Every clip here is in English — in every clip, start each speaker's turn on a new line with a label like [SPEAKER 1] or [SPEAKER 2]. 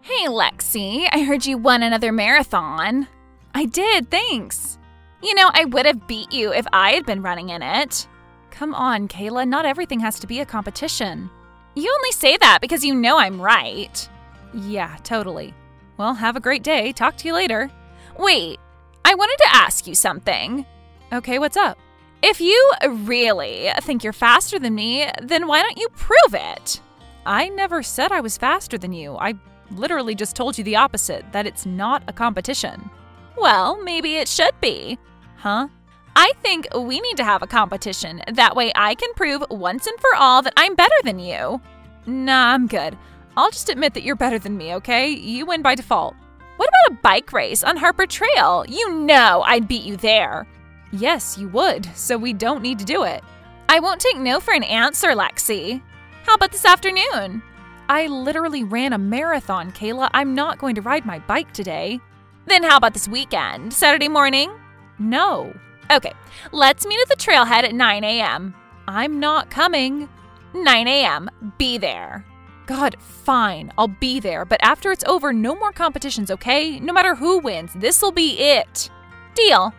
[SPEAKER 1] Hey, Lexi, I heard you won another marathon. I did, thanks. You know, I would have beat you if I had been running in it. Come on, Kayla, not everything has to be a competition. You only say that because you know I'm right. Yeah, totally. Well, have a great day. Talk to you later. Wait, I wanted to ask you something. Okay, what's up? If you really think you're faster than me, then why don't you prove it? I never said I was faster than you. I literally just told you the opposite, that it's not a competition. Well, maybe it should be. Huh? I think we need to have a competition. That way I can prove once and for all that I'm better than you. Nah, I'm good. I'll just admit that you're better than me, okay? You win by default. What about a bike race on Harper Trail? You know I'd beat you there. Yes, you would, so we don't need to do it. I won't take no for an answer, Lexi. How about this afternoon? I literally ran a marathon, Kayla. I'm not going to ride my bike today. Then how about this weekend? Saturday morning? No. Okay, let's meet at the trailhead at 9 a.m. I'm not coming. 9 a.m. Be there. God, fine, I'll be there, but after it's over, no more competitions, okay? No matter who wins, this'll be it. Deal.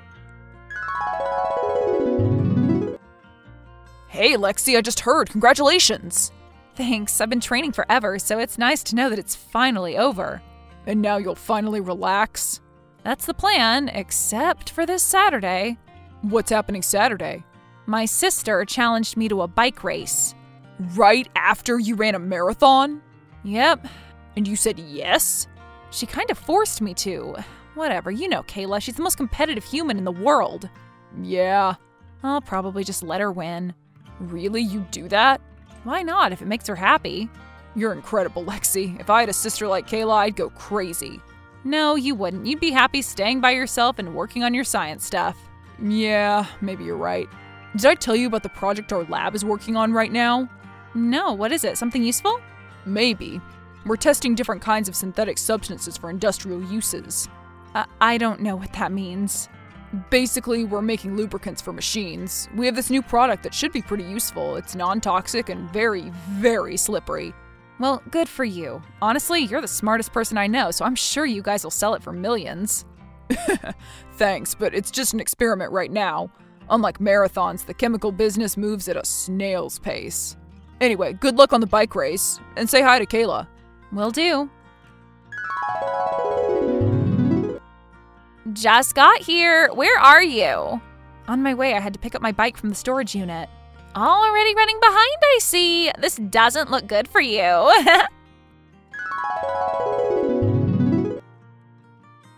[SPEAKER 2] Hey, Lexi, I just heard. Congratulations.
[SPEAKER 1] Thanks, I've been training forever, so it's nice to know that it's finally over.
[SPEAKER 2] And now you'll finally relax?
[SPEAKER 1] That's the plan, except for this Saturday.
[SPEAKER 2] What's happening Saturday?
[SPEAKER 1] My sister challenged me to a bike race.
[SPEAKER 2] Right after you ran a marathon?
[SPEAKER 1] Yep.
[SPEAKER 2] And you said yes?
[SPEAKER 1] She kind of forced me to. Whatever, you know Kayla, she's the most competitive human in the world.
[SPEAKER 2] Yeah.
[SPEAKER 1] I'll probably just let her win.
[SPEAKER 2] Really? You do that?
[SPEAKER 1] Why not, if it makes her happy?
[SPEAKER 2] You're incredible, Lexi. If I had a sister like Kayla, I'd go crazy.
[SPEAKER 1] No, you wouldn't. You'd be happy staying by yourself and working on your science stuff.
[SPEAKER 2] Yeah, maybe you're right. Did I tell you about the project our lab is working on right now?
[SPEAKER 1] No, what is it? Something useful?
[SPEAKER 2] Maybe. We're testing different kinds of synthetic substances for industrial uses.
[SPEAKER 1] I don't know what that means.
[SPEAKER 2] Basically, we're making lubricants for machines. We have this new product that should be pretty useful. It's non-toxic and very, very slippery.
[SPEAKER 1] Well, good for you. Honestly, you're the smartest person I know, so I'm sure you guys will sell it for millions.
[SPEAKER 2] Thanks, but it's just an experiment right now. Unlike marathons, the chemical business moves at a snail's pace. Anyway, good luck on the bike race, and say hi to Kayla.
[SPEAKER 1] Will do. Just got here. Where are you? On my way. I had to pick up my bike from the storage unit. Already running behind, I see. This doesn't look good for you.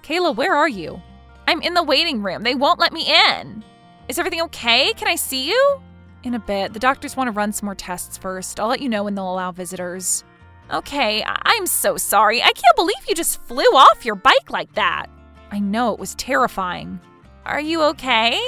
[SPEAKER 1] Kayla, where are you? I'm in the waiting room. They won't let me in. Is everything okay? Can I see you? In a bit. The doctors want to run some more tests first. I'll let you know when they'll allow visitors. Okay, I'm so sorry. I can't believe you just flew off your bike like that. I know, it was terrifying. Are you okay?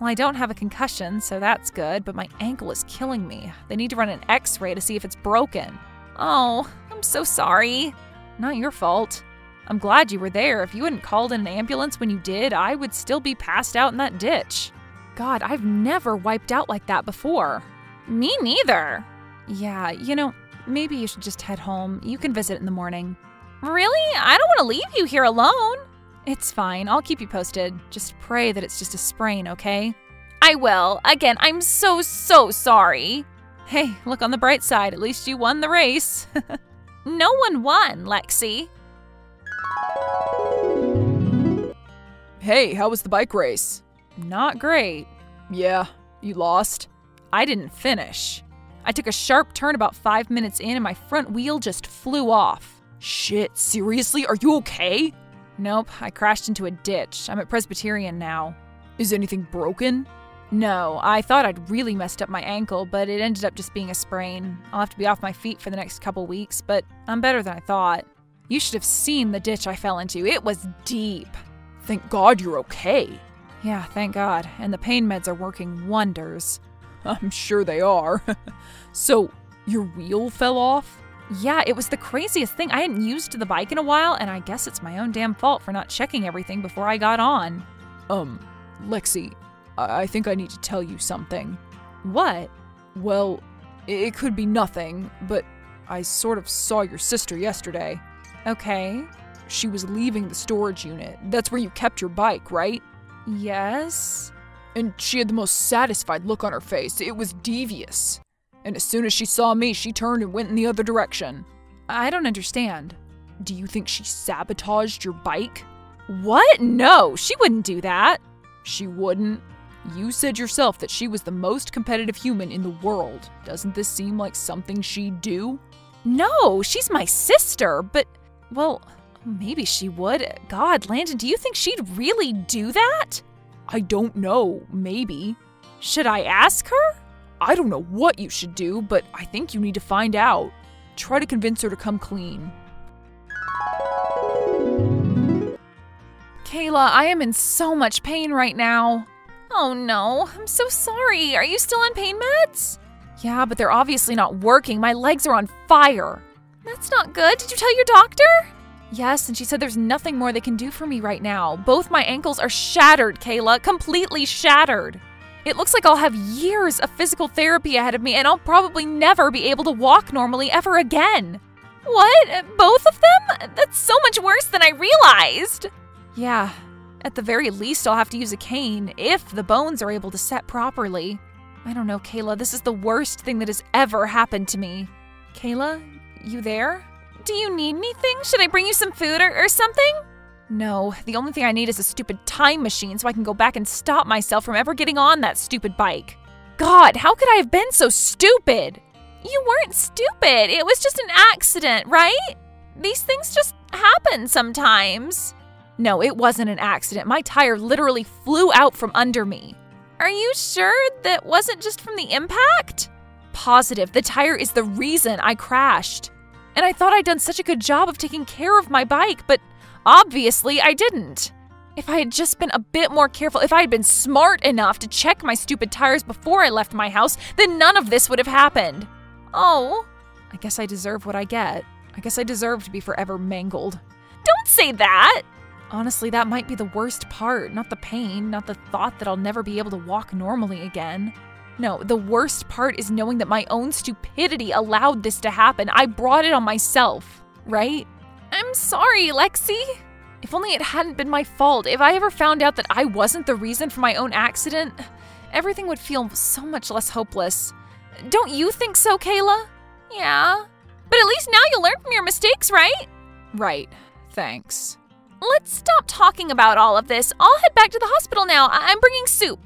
[SPEAKER 1] Well, I don't have a concussion, so that's good, but my ankle is killing me. They need to run an x-ray to see if it's broken. Oh, I'm so sorry. Not your fault. I'm glad you were there. If you hadn't called in an ambulance when you did, I would still be passed out in that ditch. God, I've never wiped out like that before. Me neither. Yeah, you know, maybe you should just head home. You can visit in the morning. Really? I don't want to leave you here alone. It's fine. I'll keep you posted. Just pray that it's just a sprain, okay? I will. Again, I'm so sorry. Hey, look on the bright side. At least you won the race. No one won, Lexi.
[SPEAKER 2] Hey, how was the bike race?
[SPEAKER 1] Not great.
[SPEAKER 2] Yeah, you lost?
[SPEAKER 1] I didn't finish. I took a sharp turn about 5 minutes in and my front wheel just flew off.
[SPEAKER 2] Shit, seriously? Are you okay?
[SPEAKER 1] Nope, I crashed into a ditch. I'm at Presbyterian now.
[SPEAKER 2] Is anything broken?
[SPEAKER 1] No, I thought I'd really messed up my ankle, but it ended up just being a sprain. I'll have to be off my feet for the next couple weeks, but I'm better than I thought. You should have seen the ditch I fell into. It was deep.
[SPEAKER 2] Thank God you're okay.
[SPEAKER 1] Yeah, thank God. And the pain meds are working wonders.
[SPEAKER 2] I'm sure they are. So, your wheel fell off?
[SPEAKER 1] Yeah, it was the craziest thing. I hadn't used the bike in a while, and I guess it's my own damn fault for not checking everything before I got on.
[SPEAKER 2] Lexi, I think I need to tell you something.
[SPEAKER 1] What?
[SPEAKER 2] Well, it could be nothing, but I sort of saw your sister yesterday.
[SPEAKER 1] Okay.
[SPEAKER 2] She was leaving the storage unit. That's where you kept your bike, right?
[SPEAKER 1] Yes.
[SPEAKER 2] And she had the most satisfied look on her face. It was devious. And as soon as she saw me, she turned and went in the other direction.
[SPEAKER 1] I don't understand.
[SPEAKER 2] Do you think she sabotaged your bike?
[SPEAKER 1] What? No, she wouldn't do that.
[SPEAKER 2] She wouldn't. You said yourself that she was the most competitive human in the world. Doesn't this seem like something she'd do?
[SPEAKER 1] No, she's my sister, but, well, maybe she would. God, Landon, do you think she'd really do that?
[SPEAKER 2] I don't know. Maybe.
[SPEAKER 1] Should I ask her?
[SPEAKER 2] I don't know what you should do, but I think you need to find out. Try to convince her to come clean.
[SPEAKER 1] Kayla, I am in so much pain right now. Oh no, I'm so sorry. Are you still on pain meds? Yeah, but they're obviously not working. My legs are on fire. That's not good. Did you tell your doctor? Yes, and she said there's nothing more they can do for me right now. Both my ankles are shattered, Kayla, completely shattered. It looks like I'll have years of physical therapy ahead of me, and I'll probably never be able to walk normally ever again. What? Both of them? That's so much worse than I realized. Yeah, at the very least I'll have to use a cane if the bones are able to set properly. I don't know, Kayla, this is the worst thing that has ever happened to me. Kayla, you there? Do you need anything? Should I bring you some food or something? No, the only thing I need is a stupid time machine so I can go back and stop myself from ever getting on that stupid bike. God, how could I have been so stupid? You weren't stupid. It was just an accident, right? These things just happen sometimes. No, it wasn't an accident. My tire literally flew out from under me. Are you sure that wasn't just from the impact? Positive. The tire is the reason I crashed. And I thought I'd done such a good job of taking care of my bike, but obviously I didn't. If I had just been a bit more careful, if I had been smart enough to check my stupid tires before I left my house, then none of this would have happened. Oh, I guess I deserve what I get. I guess I deserve to be forever mangled. Don't say that! Honestly, that might be the worst part. Not the pain, not the thought that I'll never be able to walk normally again. No, the worst part is knowing that my own stupidity allowed this to happen. I brought it on myself, right? I'm sorry, Lexi. If only it hadn't been my fault. If I ever found out that I wasn't the reason for my own accident, everything would feel so much less hopeless. Don't you think so, Kayla? Yeah. But at least now you'll learn from your mistakes, right?
[SPEAKER 2] Right. Thanks.
[SPEAKER 1] Let's stop talking about all of this. I'll head back to the hospital now. I'm bringing soup.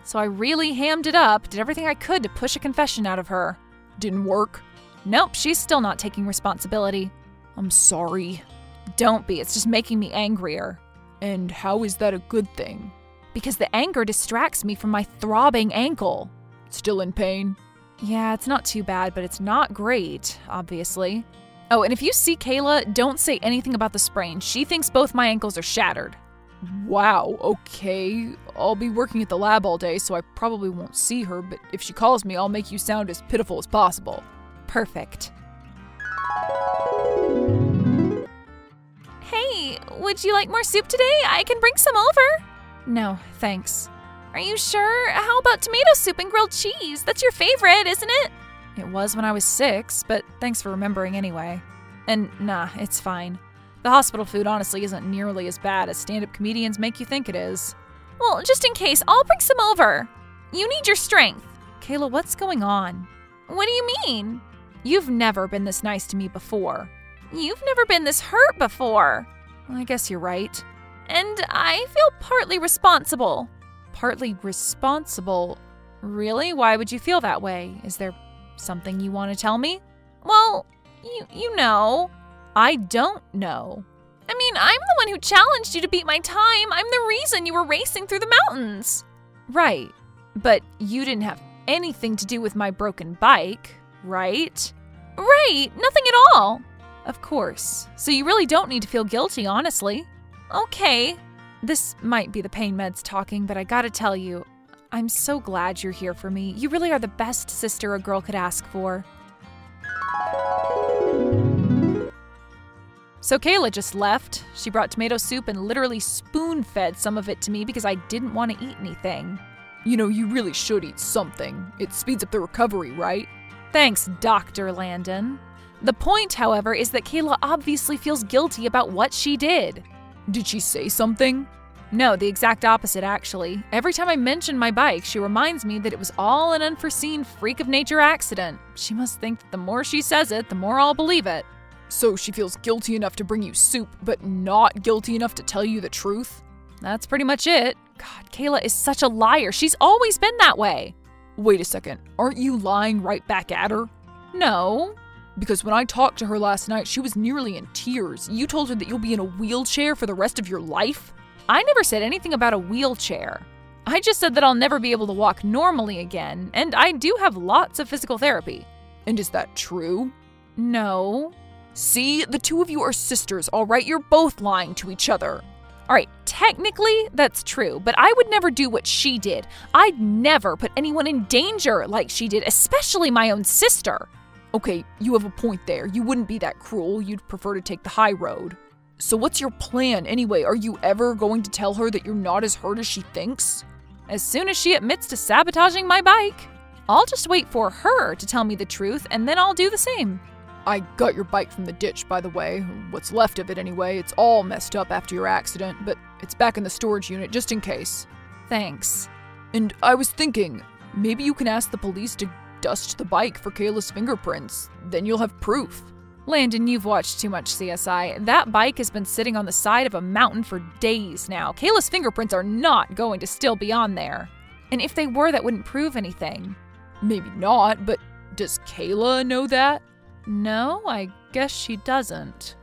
[SPEAKER 1] So I really hammed it up, did everything I could to push a confession out of her.
[SPEAKER 2] Didn't work?
[SPEAKER 1] Nope, she's still not taking responsibility.
[SPEAKER 2] I'm sorry.
[SPEAKER 1] Don't be, it's just making me angrier.
[SPEAKER 2] And how is that a good thing?
[SPEAKER 1] Because the anger distracts me from my throbbing ankle.
[SPEAKER 2] Still in pain?
[SPEAKER 1] Yeah, it's not too bad, but it's not great, obviously. Oh, and if you see Kayla, don't say anything about the sprain. She thinks both my ankles are shattered.
[SPEAKER 2] Wow, okay. I'll be working at the lab all day, so I probably won't see her, but if she calls me, I'll make you sound as pitiful as possible.
[SPEAKER 1] Perfect. Hey, would you like more soup today? I can bring some over. No, thanks. Are you sure? How about tomato soup and grilled cheese? That's your favorite, isn't it? It was when I was 6, but thanks for remembering anyway. And nah, it's fine. The hospital food honestly isn't nearly as bad as stand-up comedians make you think it is. Well, just in case, I'll bring some over. You need your strength. Kayla, what's going on? What do you mean? You've never been this nice to me before. You've never been this hurt before. Well, I guess you're right. And I feel partly responsible. Partly responsible? Really? Why would you feel that way? Is there something you want to tell me? Well, you know. I don't know. I mean, I'm the one who challenged you to beat my time. I'm the reason you were racing through the mountains. Right. But you didn't have anything to do with my broken bike, right? Right. Nothing at all. Of course. So you really don't need to feel guilty, honestly. Okay. This might be the pain meds talking, but I gotta tell you, I'm so glad you're here for me. You really are the best sister a girl could ask for. So Kayla just left. She brought tomato soup and literally spoon-fed some of it to me because I didn't want to eat anything.
[SPEAKER 2] You know, you really should eat something. It speeds up the recovery, right?
[SPEAKER 1] Thanks, Dr. Landon. The point, however, is that Kayla obviously feels guilty about what she did.
[SPEAKER 2] Did she say something?
[SPEAKER 1] No, the exact opposite, actually. Every time I mention my bike, she reminds me that it was all an unforeseen freak of nature accident. She must think that the more she says it, the more I'll believe it.
[SPEAKER 2] So she feels guilty enough to bring you soup, but not guilty enough to tell you the truth?
[SPEAKER 1] That's pretty much it. God, Kayla is such a liar. She's always been that way.
[SPEAKER 2] Wait a second, aren't you lying right back at her?
[SPEAKER 1] No.
[SPEAKER 2] Because when I talked to her last night, she was nearly in tears. You told her that you'll be in a wheelchair for the rest of your life?
[SPEAKER 1] I never said anything about a wheelchair. I just said that I'll never be able to walk normally again, and I do have lots of physical therapy.
[SPEAKER 2] And is that true?
[SPEAKER 1] No.
[SPEAKER 2] See, the two of you are sisters, all right? You're both lying to each other.
[SPEAKER 1] All right, technically, that's true, but I would never do what she did. I'd never put anyone in danger like she did, especially my own sister.
[SPEAKER 2] Okay, you have a point there. You wouldn't be that cruel. You'd prefer to take the high road. So what's your plan anyway? Are you ever going to tell her that you're not as hurt as she thinks?
[SPEAKER 1] As soon as she admits to sabotaging my bike, I'll just wait for her to tell me the truth, and then I'll do the same.
[SPEAKER 2] I got your bike from the ditch, by the way. What's left of it anyway. It's all messed up after your accident, but it's back in the storage unit just in case.
[SPEAKER 1] Thanks.
[SPEAKER 2] And I was thinking, maybe you can ask the police to dust the bike for Kayla's fingerprints. Then you'll have proof.
[SPEAKER 1] Landon, you've watched too much CSI. That bike has been sitting on the side of a mountain for days now. Kayla's fingerprints are not going to still be on there. And if they were, that wouldn't prove anything.
[SPEAKER 2] Maybe not, but does Kayla know that?
[SPEAKER 1] No, I guess she doesn't.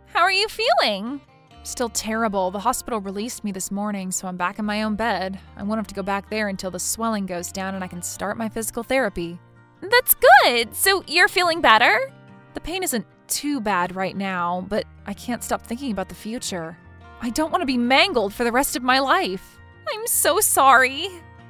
[SPEAKER 1] How are you feeling? Still terrible. The hospital released me this morning, so I'm back in my own bed. I won't have to go back there until the swelling goes down and I can start my physical therapy. That's good! So you're feeling better? The pain isn't too bad right now, but I can't stop thinking about the future. I don't want to be mangled for the rest of my life. I'm so sorry.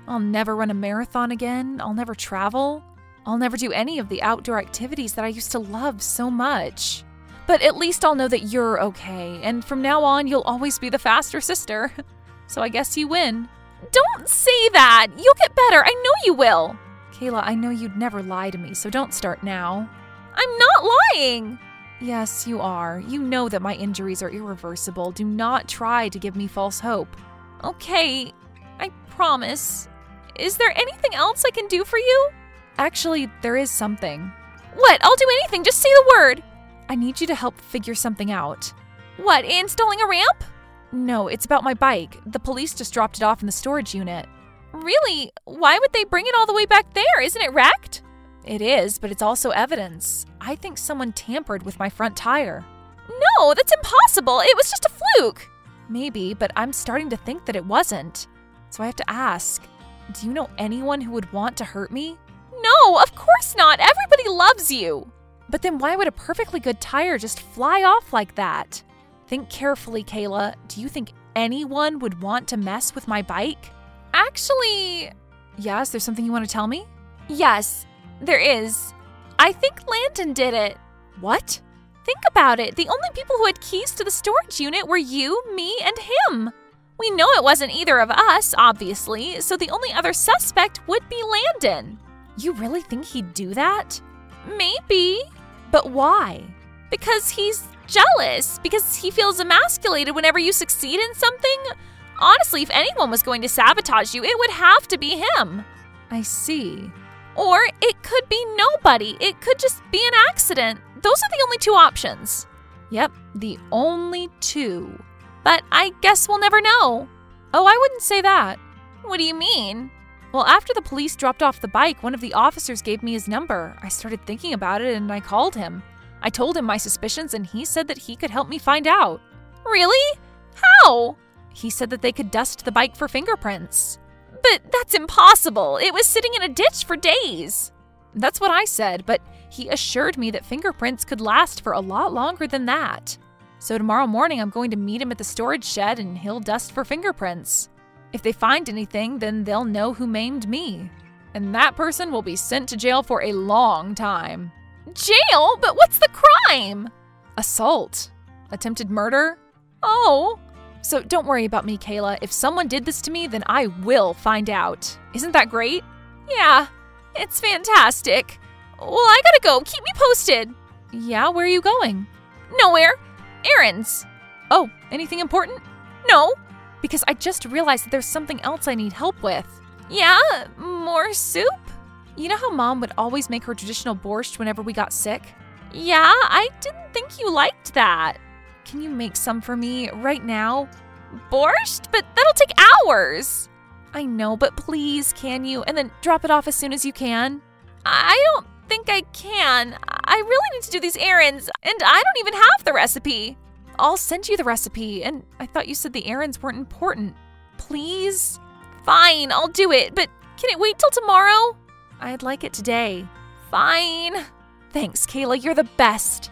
[SPEAKER 1] I'll never run a marathon again. I'll never travel. I'll never do any of the outdoor activities that I used to love so much. But at least I'll know that you're okay, and from now on, you'll always be the faster sister. So I guess you win. Don't say that! You'll get better, I know you will! Kayla, I know you'd never lie to me, so don't start now. I'm not lying! Yes, you are. You know that my injuries are irreversible. Do not try to give me false hope. Okay, I promise. Is there anything else I can do for you? Actually, there is something. What? I'll do anything. Just say the word. I need you to help figure something out. What, installing a ramp? No, it's about my bike. The police just dropped it off in the storage unit. Really? Why would they bring it all the way back there? Isn't it wrecked? It is, but it's also evidence. I think someone tampered with my front tire. No, that's impossible. It was just a fluke. Maybe, but I'm starting to think that it wasn't. So I have to ask, do you know anyone who would want to hurt me? No, of course not. Everybody loves you. But then why would a perfectly good tire just fly off like that? Think carefully, Kayla. Do you think anyone would want to mess with my bike? Actually, yes, there's something you want to tell me? Yes, there is. I think Landon did it. What? Think about it. The only people who had keys to the storage unit were you, me, and him. We know it wasn't either of us, obviously, so the only other suspect would be Landon. You really think he'd do that? Maybe. But why? Because he's jealous. Because he feels emasculated whenever you succeed in something. Honestly, if anyone was going to sabotage you, it would have to be him. I see. Or it could be nobody. It could just be an accident. Those are the only two options. Yep, the only two. But I guess we'll never know. Oh, I wouldn't say that. What do you mean? Well, after the police dropped off the bike, one of the officers gave me his number. I started thinking about it and I called him. I told him my suspicions and he said that he could help me find out. Really? How? He said that they could dust the bike for fingerprints. But that's impossible. It was sitting in a ditch for days. That's what I said, but he assured me that fingerprints could last for a lot longer than that. So tomorrow morning I'm going to meet him at the storage shed and he'll dust for fingerprints. If they find anything, then they'll know who maimed me. And that person will be sent to jail for a long time. Jail? But what's the crime? Assault. Attempted murder? Oh. So don't worry about me, Kayla. If someone did this to me, then I will find out. Isn't that great? Yeah, it's fantastic. Well, I gotta go. Keep me posted. Yeah, where are you going? Nowhere. Errands. Oh, anything important? No. Because I just realized that there's something else I need help with. Yeah? More soup? You know how Mom would always make her traditional borscht whenever we got sick? Yeah, I didn't think you liked that. Can you make some for me right now? Borscht? But that'll take hours. I know, but please, can you? And then drop it off as soon as you can. I don't think I can. I really need to do these errands, and I don't even have the recipe. I'll send you the recipe, and I thought you said the errands weren't important. Please? Fine, I'll do it, but can it wait till tomorrow? I'd like it today. Fine. Thanks, Kayla, you're the best.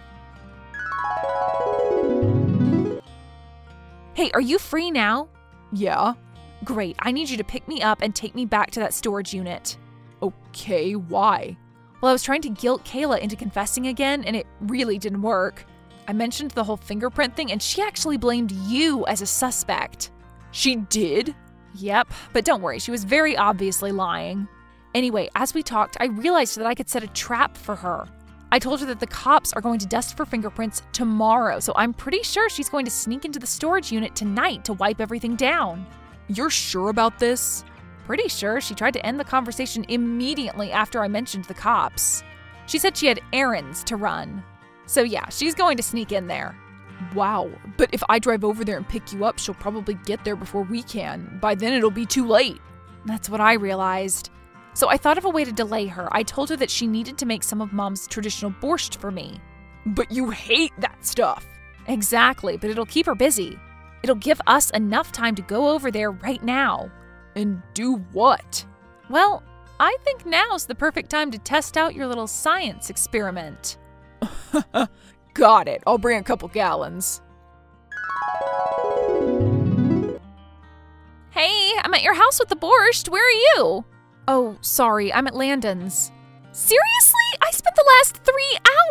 [SPEAKER 1] Hey, are you free now?
[SPEAKER 2] Yeah.
[SPEAKER 1] Great, I need you to pick me up and take me back to that storage unit.
[SPEAKER 2] Okay, why?
[SPEAKER 1] Well, I was trying to guilt Kayla into confessing again, and it really didn't work. I mentioned the whole fingerprint thing, and she actually blamed you as a suspect.
[SPEAKER 2] She did?
[SPEAKER 1] Yep, but don't worry, she was very obviously lying. Anyway, as we talked, I realized that I could set a trap for her. I told her that the cops are going to dust for fingerprints tomorrow, so I'm pretty sure she's going to sneak into the storage unit tonight to wipe everything down.
[SPEAKER 2] You're sure about this?
[SPEAKER 1] Pretty sure. She tried to end the conversation immediately after I mentioned the cops. She said she had errands to run. So yeah, she's going to sneak in there.
[SPEAKER 2] Wow, but if I drive over there and pick you up, she'll probably get there before we can. By then it'll be too late.
[SPEAKER 1] That's what I realized. So I thought of a way to delay her. I told her that she needed to make some of Mom's traditional borscht for me.
[SPEAKER 2] But you hate that stuff.
[SPEAKER 1] Exactly, but it'll keep her busy. It'll give us enough time to go over there right now.
[SPEAKER 2] And do what?
[SPEAKER 1] Well, I think now's the perfect time to test out your little science experiment.
[SPEAKER 2] Got it. I'll bring a couple gallons.
[SPEAKER 1] Hey, I'm at your house with the borscht. Where are you? Oh, sorry, I'm at Landon's. Seriously? I spent the last 3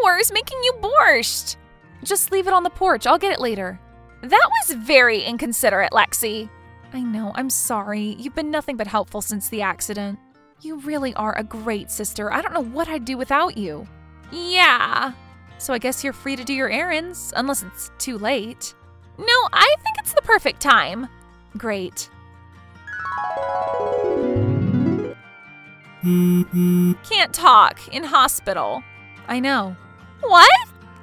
[SPEAKER 1] hours making you borscht. Just leave it on the porch. I'll get it later. That was very inconsiderate, Lexi. I know, I'm sorry. You've been nothing but helpful since the accident. You really are a great sister. I don't know what I'd do without you. Yeah. So I guess you're free to do your errands, unless it's too late. No, I think it's the perfect time. Great. Can't talk. In hospital. I know. What?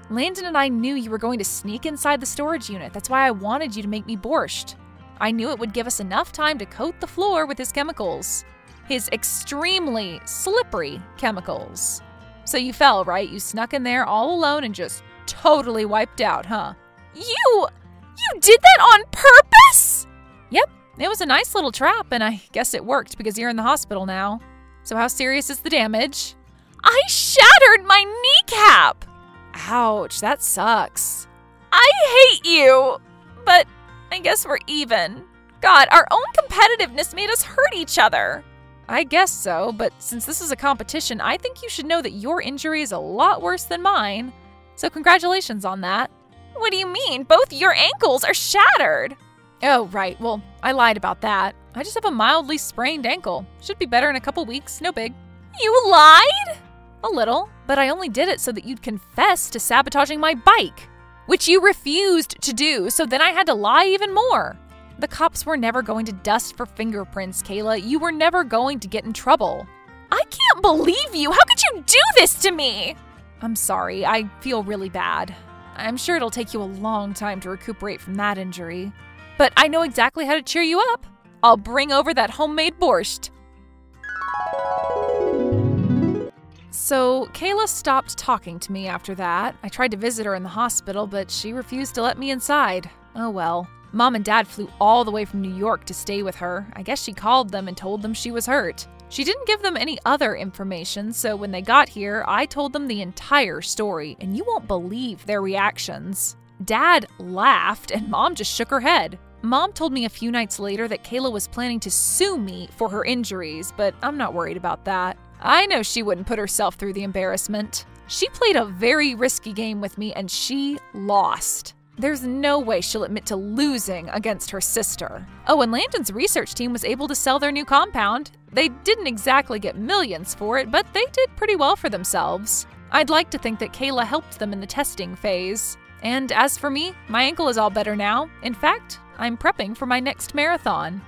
[SPEAKER 1] Landon and I knew you were going to sneak inside the storage unit. That's why I wanted you to make me borscht. I knew it would give us enough time to coat the floor with his chemicals. His extremely slippery chemicals. So you fell, right? You snuck in there all alone and just totally wiped out, huh? You did that on purpose? Yep, it was a nice little trap, and I guess it worked because you're in the hospital now. So how serious is the damage? I shattered my kneecap! Ouch, that sucks. I hate you! But I guess we're even. God, our own competitiveness made us hurt each other. I guess so, but since this is a competition, I think you should know that your injury is a lot worse than mine. So congratulations on that. What do you mean? Both your ankles are shattered. Oh, right. Well, I lied about that. I just have a mildly sprained ankle. Should be better in a couple weeks. No big. You lied? A little, but I only did it so that you'd confess to sabotaging my bike, which you refused to do, so then I had to lie even more. The cops were never going to dust for fingerprints, Kayla. You were never going to get in trouble. I can't believe you! How could you do this to me? I'm sorry, I feel really bad. I'm sure it'll take you a long time to recuperate from that injury. But I know exactly how to cheer you up. I'll bring over that homemade borscht. So, Kayla stopped talking to me after that. I tried to visit her in the hospital, but she refused to let me inside. Oh well. Mom and Dad flew all the way from New York to stay with her. I guess she called them and told them she was hurt. She didn't give them any other information, so when they got here, I told them the entire story, and you won't believe their reactions. Dad laughed, and Mom just shook her head. Mom told me a few nights later that Kayla was planning to sue me for her injuries, but I'm not worried about that. I know she wouldn't put herself through the embarrassment. She played a very risky game with me, and she lost. There's no way she'll admit to losing against her sister. Oh, and Landon's research team was able to sell their new compound. They didn't exactly get millions for it, but they did pretty well for themselves. I'd like to think that Kayla helped them in the testing phase. And as for me, my ankle is all better now. In fact, I'm prepping for my next marathon.